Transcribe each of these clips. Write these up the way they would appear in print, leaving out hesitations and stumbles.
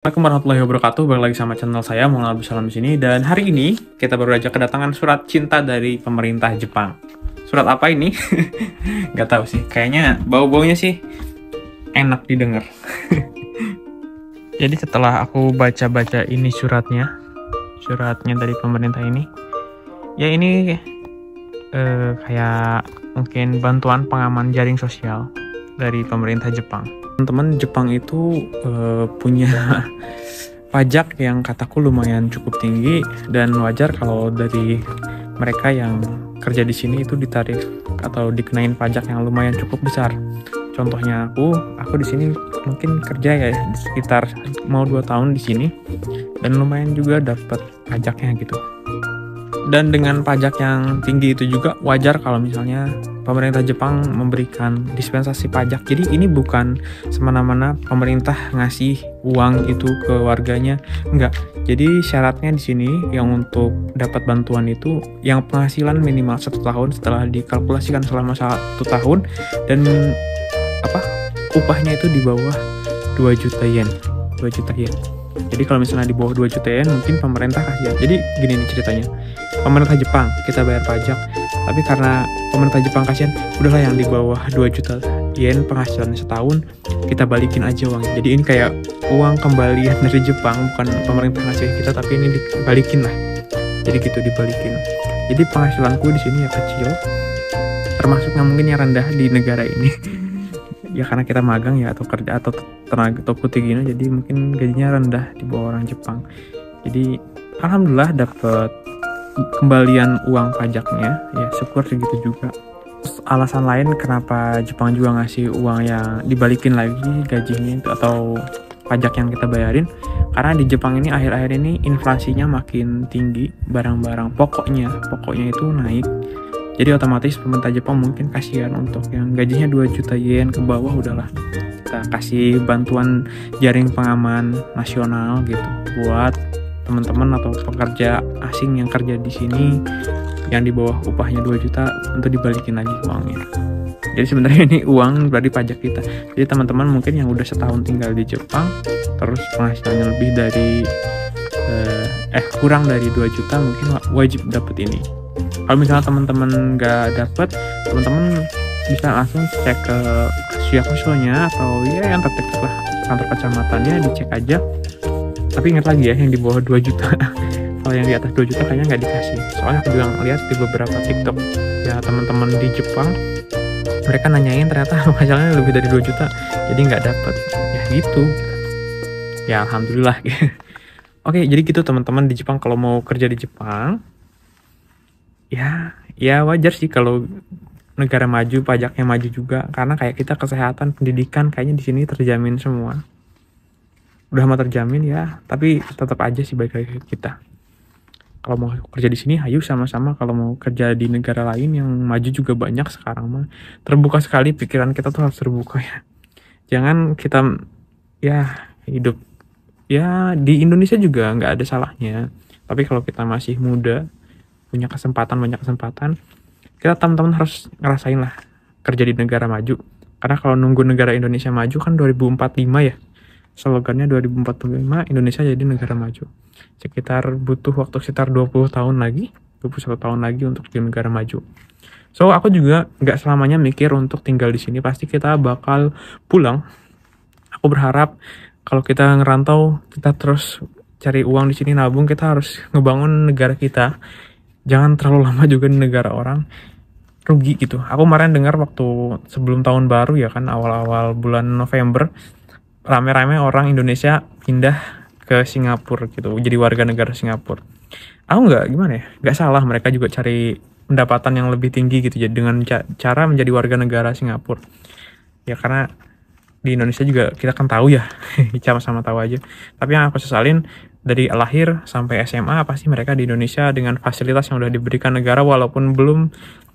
Assalamualaikum warahmatullahi wabarakatuh. Balik lagi sama channel saya, Muhammad Abdul Salam di sini. Dan hari ini kita baru aja kedatangan surat cinta dari pemerintah Jepang. Surat apa ini? Gak tahu sih. Kayaknya bau-baunya sih enak didengar. Jadi setelah aku baca-baca ini suratnya dari pemerintah ini, ya ini kayak mungkin bantuan pengaman jaring sosial dari pemerintah Jepang. Teman-teman, Jepang itu punya pajak yang kataku lumayan cukup tinggi, dan wajar kalau dari mereka yang kerja di sini itu ditarif atau dikenain pajak yang lumayan cukup besar. Contohnya aku di sini mungkin kerja ya sekitar mau 2 tahun di sini, dan lumayan juga dapat pajaknya gitu. Dan dengan pajak yang tinggi itu juga wajar kalau misalnya pemerintah Jepang memberikan dispensasi pajak. Jadi ini bukan semena-mena pemerintah ngasih uang itu ke warganya, enggak. Jadi syaratnya di sini yang untuk dapat bantuan itu yang penghasilan minimal 1 tahun setelah dikalkulasikan selama 1 tahun, dan upahnya itu di bawah 2 juta yen. 2 juta yen. Jadi kalau misalnya di bawah 2 juta yen mungkin pemerintah kasih. Jadi gini nih ceritanya. Pemerintah Jepang kita bayar pajak, tapi karena pemerintah Jepang kasihan, udahlah yang di bawah 2 juta yen penghasilannya setahun kita balikin aja uang. Jadi ini kayak uang kembalian dari Jepang, bukan pemerintah ngasih kita, tapi ini dibalikin lah. Jadi gitu dibalikin. Jadi penghasilanku di sini ya kecil, termasuk yang mungkin yang rendah di negara ini. Ya karena kita magang ya, atau kerja atau tenaga atau putih gini, jadi mungkin gajinya rendah di bawah orang Jepang. Jadi alhamdulillah dapat kembalian uang pajaknya, ya syukur segitu juga. Terus alasan lain kenapa Jepang juga ngasih uang yang dibalikin lagi gajinya itu atau pajak yang kita bayarin, karena di Jepang ini akhir-akhir ini inflasinya makin tinggi, barang-barang pokoknya itu naik. Jadi otomatis pemerintah Jepang mungkin kasihan untuk yang gajinya 2 juta yen ke bawah, udahlah kita kasih bantuan jaring pengaman nasional gitu buat teman-teman atau pekerja asing yang kerja di sini yang di bawah upahnya 2 juta untuk dibalikin lagi uangnya. Jadi sebenarnya ini uang dari pajak kita. Jadi teman-teman mungkin yang udah setahun tinggal di Jepang terus penghasilannya lebih dari kurang dari 2 juta mungkin wajib dapat ini. Kalau misalnya teman-teman nggak dapat, teman-teman bisa langsung cek ke Kasuyakushonya atau ya yang terdekat lah, kantor kecamatannya, dicek aja. Tapi ingat lagi ya, yang di bawah 2 juta. Kalau yang di atas 2 juta kayaknya nggak dikasih. Soalnya aku juga ngeliat di beberapa TikTok ya teman-teman di Jepang, mereka nanyain ternyata penghasilannya lebih dari 2 juta, jadi nggak dapat. Ya gitu. Ya alhamdulillah. Oke, jadi gitu teman-teman di Jepang kalau mau kerja di Jepang. Ya wajar sih kalau negara maju pajaknya maju juga, karena kayak kita kesehatan, pendidikan kayaknya di sini terjamin semua. Udah mah terjamin ya, tapi tetap aja sih baik lagi kita. Kalau mau kerja di sini, ayo sama-sama. Kalau mau kerja di negara lain yang maju juga banyak sekarang mah. Terbuka sekali pikiran kita tuh harus terbuka ya. Jangan kita ya hidup ya di Indonesia juga nggak ada salahnya. Tapi kalau kita masih muda, punya banyak kesempatan, kita teman-teman harus ngerasain lah kerja di negara maju. Karena kalau nunggu negara Indonesia maju kan 2045 ya, slogannya 2045 Indonesia jadi negara maju. Butuh waktu sekitar 21 tahun lagi untuk jadi negara maju. So aku juga nggak selamanya mikir untuk tinggal di sini, pasti kita bakal pulang. Aku berharap kalau kita ngerantau, kita terus cari uang di sini, nabung, kita harus ngebangun negara kita. Jangan terlalu lama juga di negara orang, rugi gitu. Aku kemarin dengar waktu sebelum tahun baru ya kan, awal-awal bulan November, rame-rame orang Indonesia pindah ke Singapura gitu, jadi warga negara Singapura. Aku gimana ya, nggak salah, mereka juga cari pendapatan yang lebih tinggi gitu, jadi dengan cara menjadi warga negara Singapura. Ya karena di Indonesia juga kita kan tahu ya, sama-sama tahu aja. Tapi yang aku sesalin, dari lahir sampai SMA pasti mereka di Indonesia dengan fasilitas yang udah diberikan negara, walaupun belum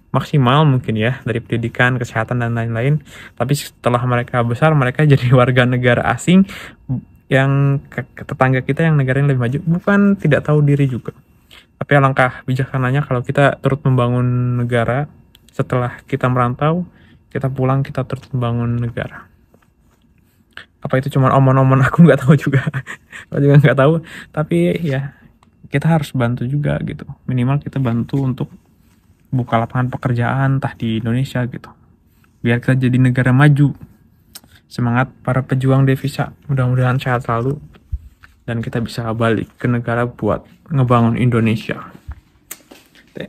maksimal mungkin ya dari pendidikan, kesehatan dan lain-lain. Tapi setelah mereka besar, mereka jadi warga negara asing yang tetangga kita yang negara yang lebih maju, bukan tidak tahu diri juga. Tapi alangkah bijaksananya kalau kita turut membangun negara. Setelah kita merantau, kita pulang, kita turut membangun negara. Apa itu cuma omon-omon, aku nggak tahu juga. Aku juga nggak tahu. Tapi ya kita harus bantu juga gitu. Minimal kita bantu untuk buka lapangan pekerjaan entah di Indonesia gitu. Biar kita jadi negara maju. Semangat para pejuang devisa. Mudah-mudahan sehat selalu. Dan kita bisa balik ke negara buat ngebangun Indonesia.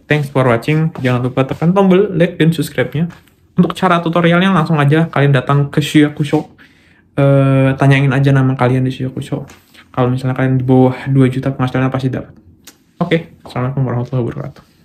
Thanks for watching. Jangan lupa tekan tombol like dan subscribe-nya. Untuk cara tutorialnya langsung aja kalian datang ke Shuyakusho. Tanyain aja nama kalian di Shuyakusho. Kalau misalnya kalian di bawah 2 juta penghasilannya pasti dapat. Oke, assalamualaikum warahmatullahi wabarakatuh.